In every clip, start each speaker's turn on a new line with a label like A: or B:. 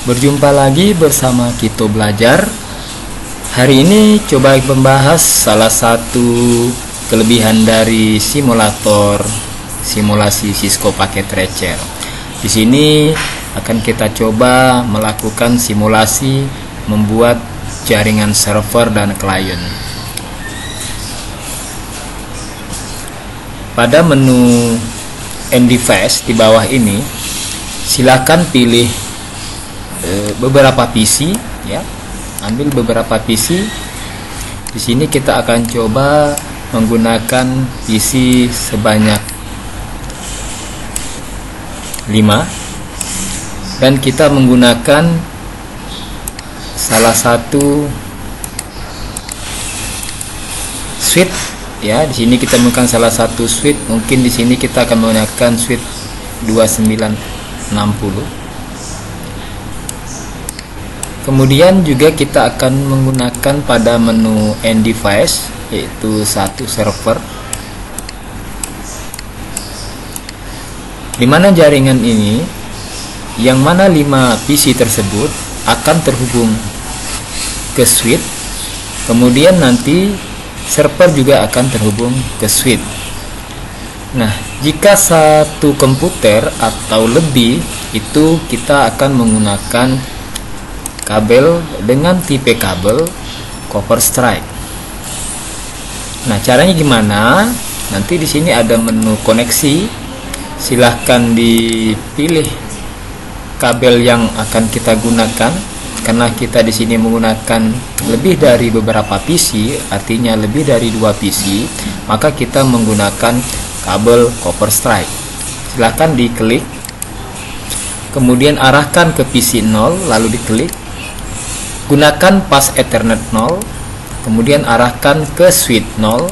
A: Berjumpa lagi bersama Kito Belajar. Hari ini coba membahas salah satu kelebihan dari simulator simulasi Cisco Packet Tracer. Di sini akan kita coba melakukan simulasi membuat jaringan server dan klien. Pada menu End Device di bawah ini, silakan pilih beberapa PC, ya. Ambil beberapa PC. Di sini kita akan coba menggunakan PC sebanyak 5 dan kita menggunakan salah satu suite, ya. Di sini kita menggunakan salah satu suite. Mungkin di sini kita akan menggunakan suite 2960. Kemudian juga kita akan menggunakan pada menu End Device, yaitu satu server, di mana jaringan ini, yang mana 5 PC tersebut akan terhubung ke suite. Kemudian nanti server juga akan terhubung ke suite. Nah, jika satu komputer atau lebih, itu kita akan menggunakan kabel dengan tipe kabel copper strike. Nah, caranya gimana? Nanti di sini ada menu koneksi. Silahkan dipilih kabel yang akan kita gunakan. Karena kita di sini menggunakan lebih dari beberapa PC, artinya lebih dari 2 PC, maka kita menggunakan kabel copper strike. Silahkan diklik, kemudian arahkan ke PC 0, lalu diklik. Gunakan pas Ethernet 0, kemudian arahkan ke suite 0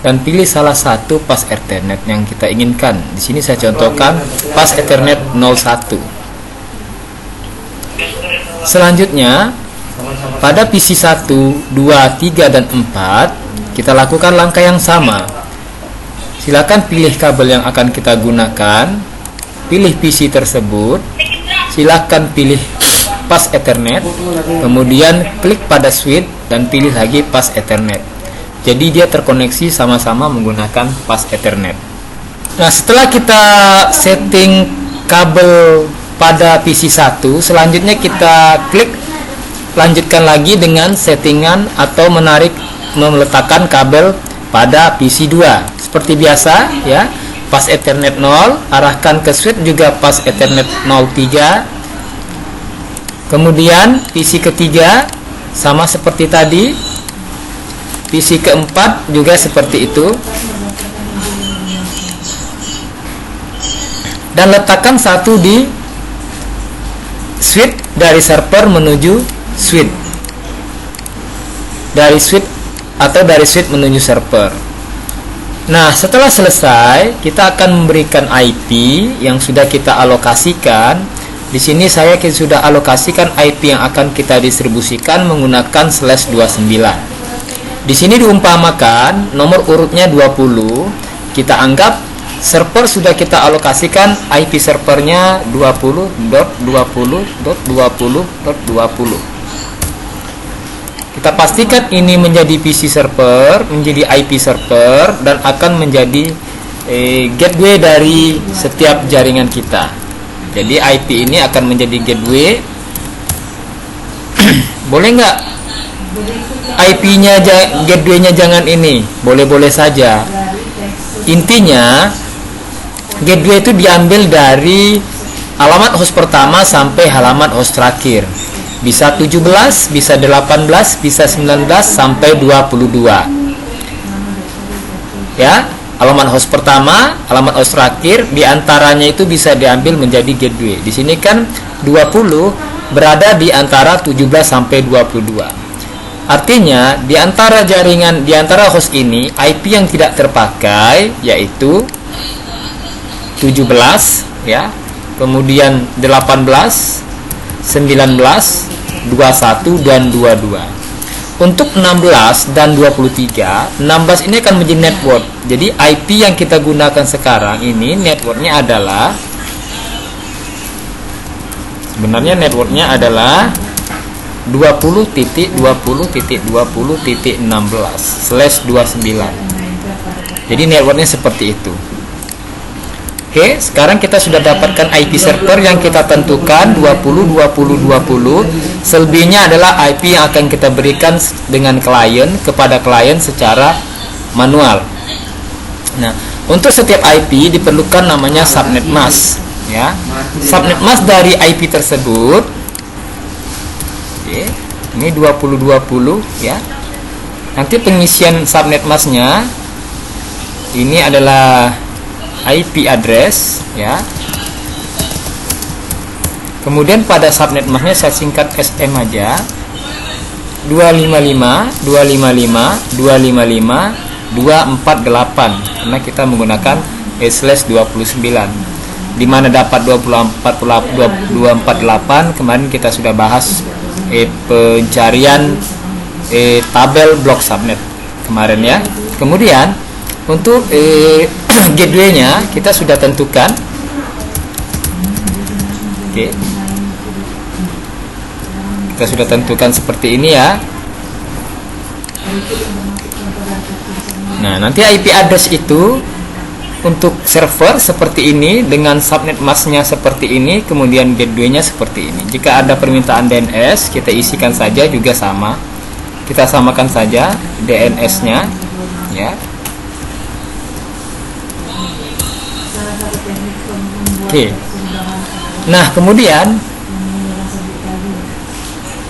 A: dan pilih salah satu pas Ethernet yang kita inginkan. Di sini saya contohkan pas Ethernet 01. Selanjutnya, pada PC 1, 2, 3 dan 4 kita lakukan langkah yang sama. Silakan pilih kabel yang akan kita gunakan, pilih PC tersebut, silakan pilih pas Ethernet, kemudian klik pada switch dan pilih lagi pas Ethernet. Jadi dia terkoneksi sama-sama menggunakan pas Ethernet. Nah, setelah kita setting kabel pada PC 1, selanjutnya kita klik lanjutkan lagi dengan settingan atau meletakkan kabel pada PC 2. Seperti biasa, ya. Pas Ethernet 0, arahkan ke switch juga pas Ethernet 03. Kemudian PC ketiga sama seperti tadi, PC keempat juga seperti itu, dan letakkan satu di switch dari server menuju switch, dari switch atau dari switch menuju server. Nah, setelah selesai, kita akan memberikan IP yang sudah kita alokasikan. Di sini saya sudah alokasikan IP yang akan kita distribusikan menggunakan /29. Di sini diumpamakan nomor urutnya 20. Kita anggap server sudah kita alokasikan IP servernya 20.20.20.20. Kita pastikan ini menjadi PC server, menjadi IP server, dan akan menjadi gateway dari setiap jaringan kita. Jadi IP ini akan menjadi gateway. Boleh nggak IP-nya gateway-nya jangan ini? Boleh-boleh saja. Intinya gateway itu diambil dari alamat host pertama sampai halaman host terakhir. Bisa 17, bisa 18, bisa 19 sampai 22. Ya. Alamat host pertama, alamat host terakhir, diantaranya itu bisa diambil menjadi gateway. Di sini kan 20 berada di antara 17 sampai 22. Artinya di antara jaringan, di antara host ini, IP yang tidak terpakai yaitu 17, ya. Kemudian 18, 19, 21 dan 22. Untuk 16 dan 23, 16 ini akan menjadi network. Jadi IP yang kita gunakan sekarang ini networknya adalah Sebenarnya networknya adalah 20.20.20.16/29. Jadi networknya seperti itu. Oke, sekarang kita sudah dapatkan IP server yang kita tentukan 20.20.20. Selebihnya adalah IP yang akan kita berikan dengan klien kepada klien secara manual. Nah, untuk setiap IP diperlukan namanya subnet mask, ya. Subnet mask dari IP tersebut. Oke, ini 20.20, ya. Nanti pengisian subnet masknya ini adalah IP address, ya. Kemudian pada subnet masknya saya singkat SM aja. 255.255.255.248 karena kita menggunakan /29, di mana dapat 248 kemarin kita sudah bahas pencarian tabel blok subnet kemarin, ya. Kemudian untuk gateway-nya kita sudah tentukan. Oke. Kita sudah tentukan seperti ini, ya. Nah, nanti IP address itu untuk server seperti ini dengan subnet masknya seperti ini, kemudian gateway-nya seperti ini. Jika ada permintaan DNS, kita isikan saja juga sama. Kita samakan saja DNS-nya, ya. Oke. Nah, kemudian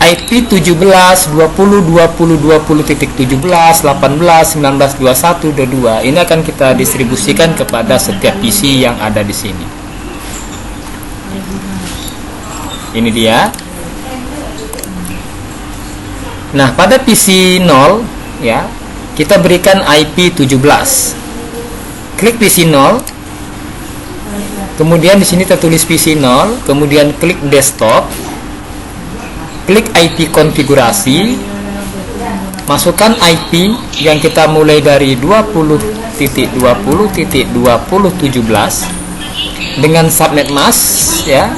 A: IP 17, 20, 20, 20.17, 18, 19, 21, 22 ini akan kita distribusikan kepada setiap PC yang ada di sini. Ini dia. Nah, pada PC 0, ya, kita berikan IP 17. Klik PC 0. Kemudian di sini tertulis PC 0, kemudian klik desktop. Klik IP konfigurasi, masukkan IP yang kita mulai dari 20.20.2017 dengan subnet mask, ya,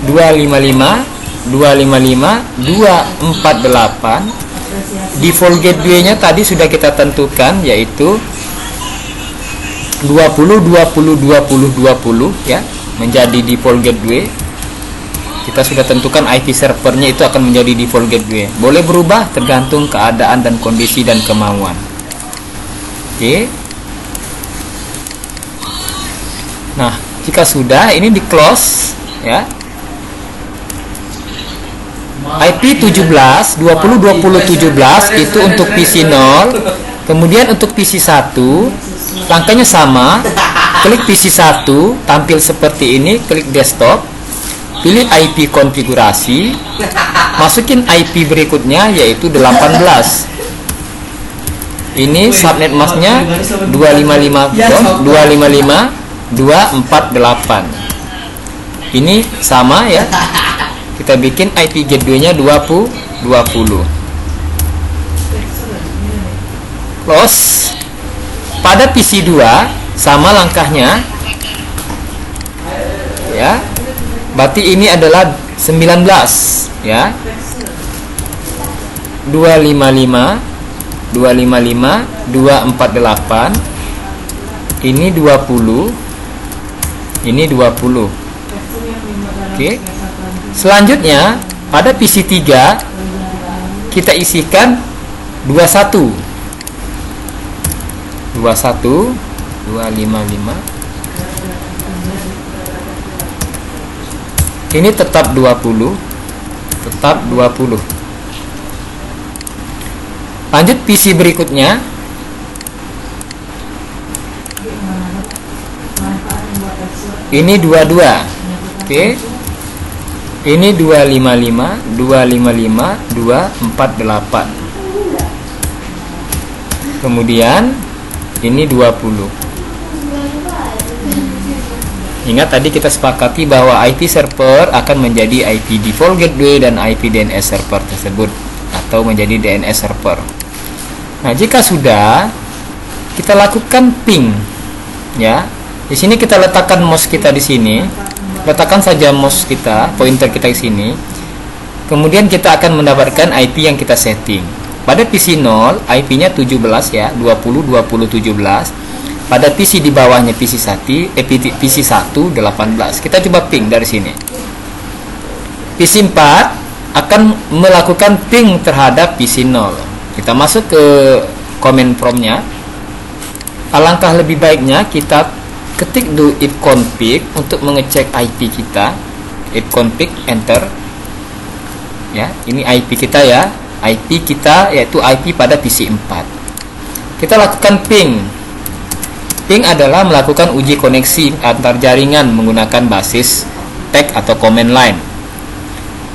A: 255.255.248. Default gateway-nya tadi sudah kita tentukan, yaitu 20.20.20.20, ya, menjadi default gateway. Kita sudah tentukan IP servernya itu akan menjadi default gateway. Boleh berubah tergantung keadaan dan kondisi dan kemauan. Oke. Nah, jika sudah, ini di close, ya. IP 17 20.20.17 itu untuk PC 0. Kemudian untuk PC 1 langkahnya sama. Klik PC 1, tampil seperti ini, klik desktop. Pilih IP konfigurasi, masukin IP berikutnya yaitu 18. Ini subnet masknya 255.255.248. Ini sama, ya. Kita bikin IP gateway-nya 20. Close. Pada PC 2 sama langkahnya, ya. Berarti ini adalah 19, ya. 255.255.248. Ini 20. Ini 20. Oke. Selanjutnya pada PC 3 kita isikan 21. 255. Ini tetap 20. Tetap 20. Lanjut PC berikutnya. Ini 22. Oke. Ini 255.255.248. Kemudian ini 20. Ingat tadi kita sepakati bahwa IP server akan menjadi IP default gateway dan IP DNS server tersebut, atau menjadi DNS server. Nah, jika sudah, kita lakukan ping, ya. Di sini kita letakkan mouse kita di sini. letakkan saja mouse kita, pointer kita di sini. Kemudian kita akan mendapatkan IP yang kita setting. Pada PC 0, IP-nya 17 ya, 20.20.17. Pada PC di bawahnya PC 1, PC 1 18. Kita coba ping dari sini. PC 4 akan melakukan ping terhadap PC 0. Kita masuk ke command prompt-nya. Alangkah lebih baiknya kita ketik do ifconfig untuk mengecek IP kita. Ifconfig, enter. Ya, ini IP kita ya. IP kita yaitu IP pada PC 4. Kita lakukan ping. Ping adalah melakukan uji koneksi antar jaringan menggunakan basis tag atau command line.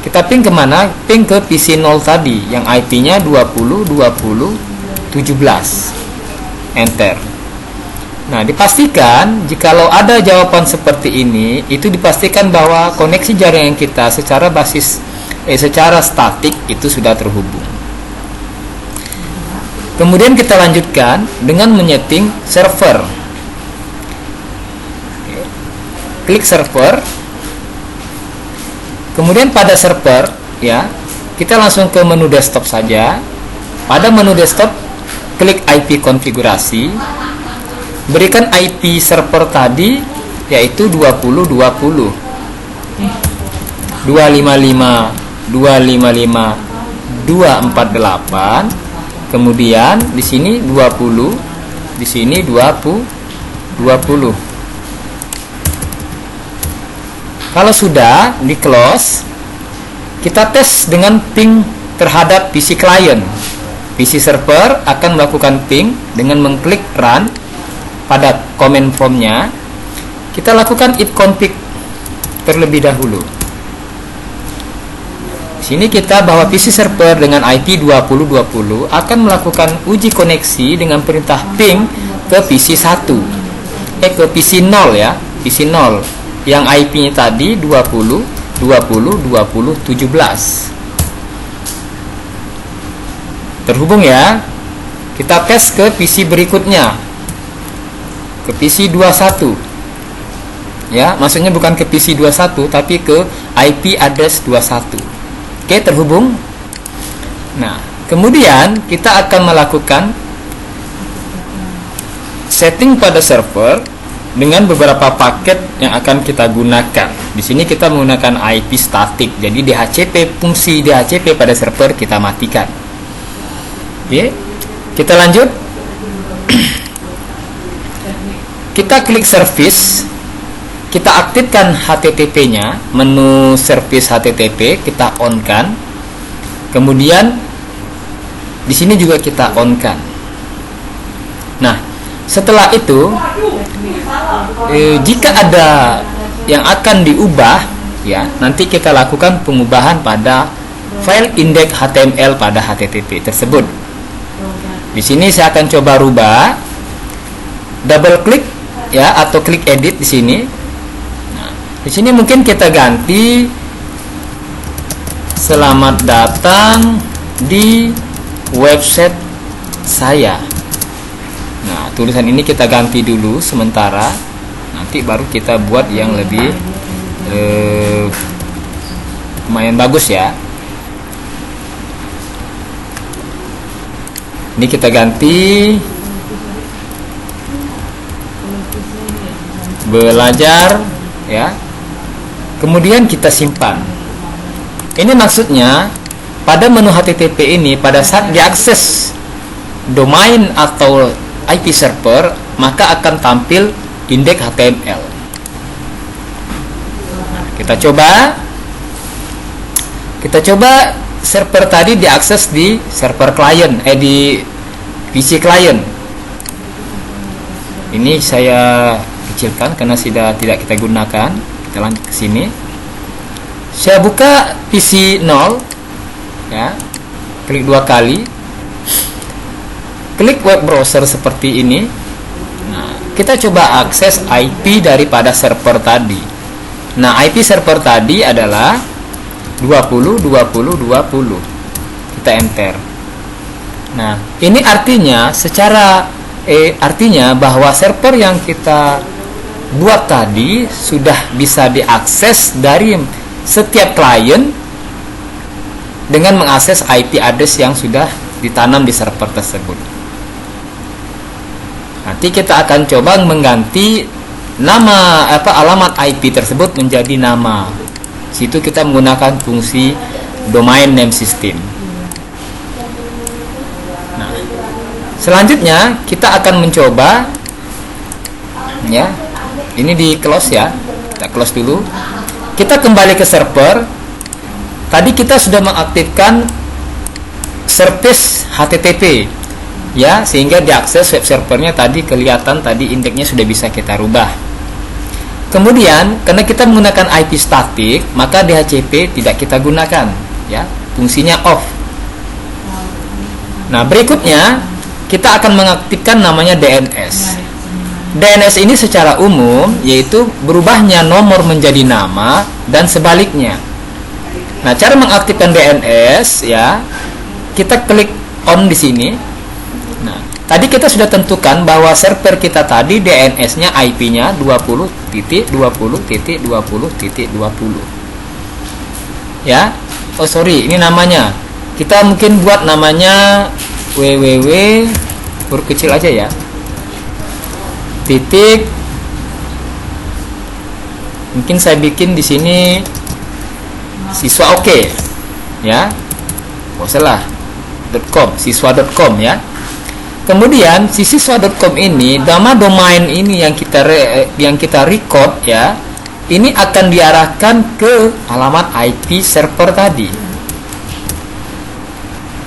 A: Kita ping kemana? Ping ke PC 0 tadi yang IP-nya 20.20.17. Enter. Nah, dipastikan jikalau ada jawaban seperti ini, itu dipastikan bahwa koneksi jaringan kita secara secara statik itu sudah terhubung. Kemudian kita lanjutkan dengan menyeting server. Klik server. Kemudian pada server ya, kita langsung ke menu desktop saja. Pada menu desktop klik IP konfigurasi. Berikan IP server tadi yaitu 255.248. Kemudian di sini 20, di sini 20. Kalau sudah di close, kita tes dengan ping terhadap PC client. PC server akan melakukan ping dengan mengklik run pada command prompt-nya. Kita lakukan ifconfig terlebih dahulu. Di sini kita bahwa PC server dengan IP 20.20 akan melakukan uji koneksi dengan perintah ping ke PC 1. Ke PC 0 ya, PC 0 yang IP-nya tadi 20.20.20.17. Terhubung ya. Kita tes ke PC berikutnya. Ke PC 21. Ya, maksudnya bukan ke PC 21 tapi ke IP address 21. Oke, terhubung. Nah, kemudian kita akan melakukan setting pada server dengan beberapa paket yang akan kita gunakan. Di sini kita menggunakan IP statik. Jadi DHCP, fungsi DHCP pada server kita matikan. Oke, kita lanjut. Kita klik service. Kita aktifkan HTTP-nya, menu service HTTP kita on-kan. Kemudian di sini juga kita on-kan. Nah, setelah itu jika ada yang akan diubah ya, nanti kita lakukan pengubahan pada file index HTML pada HTTP tersebut. Di sini saya akan coba rubah. Double klik ya atau klik edit di sini. Di sini mungkin kita ganti selamat datang di website saya. Nah, tulisan ini kita ganti dulu sementara. Nanti baru kita buat yang lebih lumayan bagus ya. Ini kita ganti belajar ya. Kemudian kita simpan. Ini maksudnya pada menu HTTP ini pada saat diakses domain atau IP server maka akan tampil index HTML. Nah, kita coba server tadi diakses di server client di PC client. Ini saya kecilkan karena sudah tidak kita gunakan. Kita lanjut ke sini. Saya buka PC 0 ya. Klik 2 kali. Klik web browser seperti ini. Nah, kita coba akses IP daripada server tadi. Nah, IP server tadi adalah 20.20.20. Kita enter. Nah, ini artinya artinya bahwa server yang kita buat tadi sudah bisa diakses dari setiap klien dengan mengakses IP address yang sudah ditanam di server tersebut. Nanti kita akan coba mengganti nama alamat IP tersebut menjadi nama. Situ kita menggunakan fungsi domain name system. Nah, selanjutnya kita akan mencoba, ya, ini di close ya, kita close dulu. Kita kembali ke server. Tadi kita sudah mengaktifkan service HTTP, ya, sehingga diakses web servernya tadi kelihatan, tadi indeksnya sudah bisa kita rubah. Kemudian karena kita menggunakan IP statik, maka DHCP tidak kita gunakan, ya, fungsinya off. Nah, berikutnya kita akan mengaktifkan namanya DNS. DNS ini secara umum yaitu berubahnya nomor menjadi nama dan sebaliknya. Nah, cara mengaktifkan DNS, ya, kita klik on di sini. Nah, tadi kita sudah tentukan bahwa server kita tadi DNS-nya IP-nya 20.20.20.20. Ya. Oh, sorry, ini namanya. Kita mungkin buat namanya www, huruf kecil aja ya. Titik. Mungkin saya bikin di sini siswa oke, ya, salah .com, siswa.com, ya. Kemudian si siswa.com ini, nama domain ini yang kita record, ya, ini akan diarahkan ke alamat IP server tadi.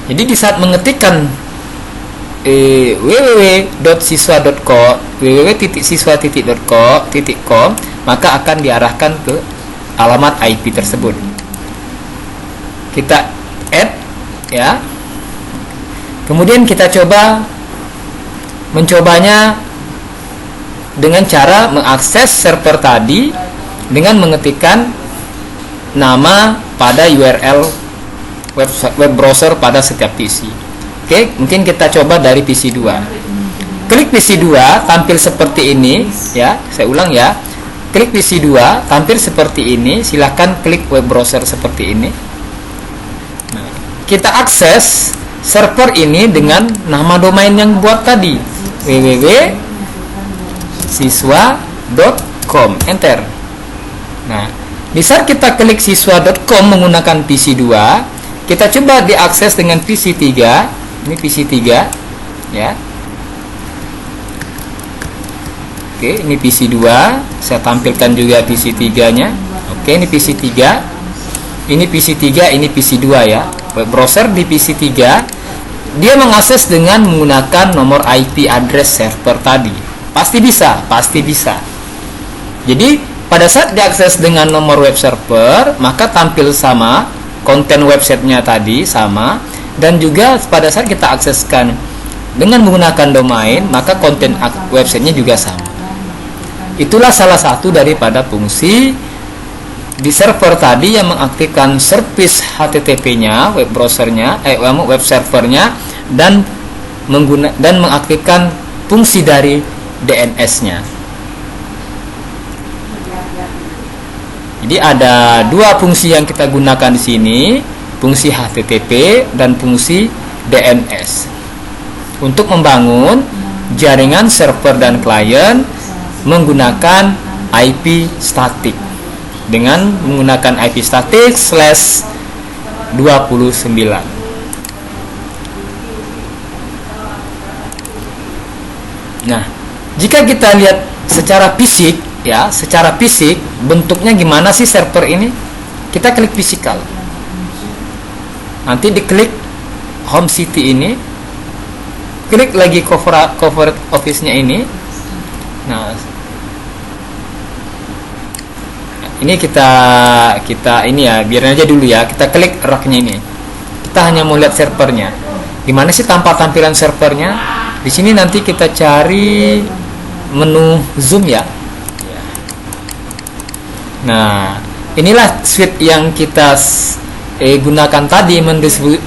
A: Jadi di saat mengetikkan www.siswa.com, www.siswa.com, maka akan diarahkan ke alamat IP tersebut. Kita add, ya. Kemudian kita mencobanya dengan cara mengakses server tadi dengan mengetikkan nama pada URL web browser pada setiap PC. Oke, mungkin kita coba dari PC 2. Klik PC 2 tampil seperti ini, ya. Saya ulang ya. Klik PC 2 tampil seperti ini. Silahkan klik web browser seperti ini. Nah, kita akses server ini dengan nama domain yang buat tadi, www.siswa.com. Enter. Nah, di saat kita klik siswa.com menggunakan PC 2, kita coba diakses dengan PC 3. Ini PC 3, ya. Oke, ini PC 2. Saya tampilkan juga PC 3-nya. Oke, ini PC 3. Ini PC 3, ini PC 2, ya. Web browser di PC 3, dia mengakses dengan menggunakan nomor IP address server tadi. Pasti bisa. Jadi, pada saat diakses dengan nomor web server, maka tampil sama, konten websitenya tadi sama, dan juga pada saat kita akseskan dengan menggunakan domain, maka konten websitenya juga sama. Itulah salah satu daripada fungsi di server tadi yang mengaktifkan service HTTP-nya, web browsernya, web servernya, dan mengaktifkan fungsi dari DNS-nya. Jadi ada dua fungsi yang kita gunakan di sini, fungsi HTTP dan fungsi DNS, untuk membangun jaringan server dan klien menggunakan IP statik dengan menggunakan IP statik /29. Nah, jika kita lihat secara fisik, ya, secara fisik bentuknya gimana sih server ini? Kita klik physical. Nanti diklik home city ini, klik lagi cover office-nya ini. Nah, ini kita ini ya, biarin aja dulu ya. Kita klik rak-nya ini. Kita hanya mau lihat servernya. Gimana sih tampilan servernya? Di sini nanti kita cari menu zoom ya. Nah, inilah suite yang kita gunakan tadi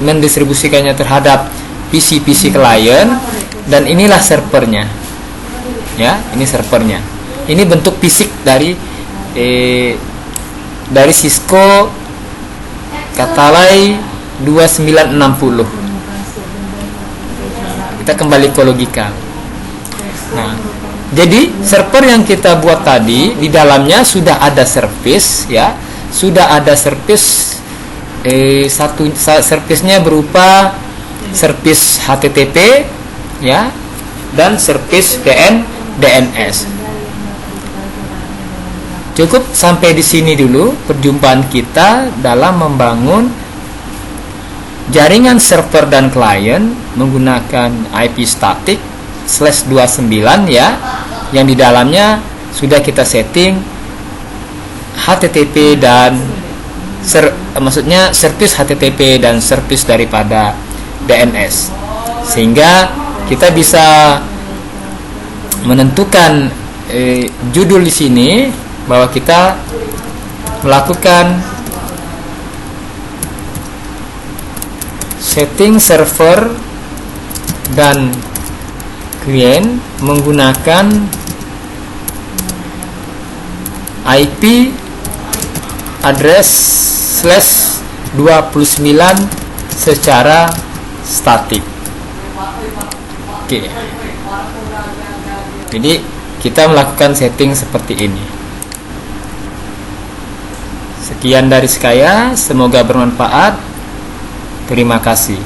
A: mendistribusikannya terhadap PC klien, dan inilah servernya. Ya, ini servernya. Ini bentuk fisik dari Cisco Catalyst 2960. Kita kembali ke logika. Nah, jadi server yang kita buat tadi di dalamnya sudah ada service ya, sudah ada service servicenya berupa service HTTP ya dan service DNS. Cukup sampai di sini dulu perjumpaan kita dalam membangun jaringan server dan klien menggunakan IP static /29 ya, yang di dalamnya sudah kita setting HTTP dan maksudnya service HTTP dan service daripada DNS, sehingga kita bisa menentukan judul di sini bahwa kita melakukan setting server dan klien menggunakan IP address /29 secara statik. Oke. Jadi kita melakukan setting seperti ini. Sekian dari saya, semoga bermanfaat. Terima kasih.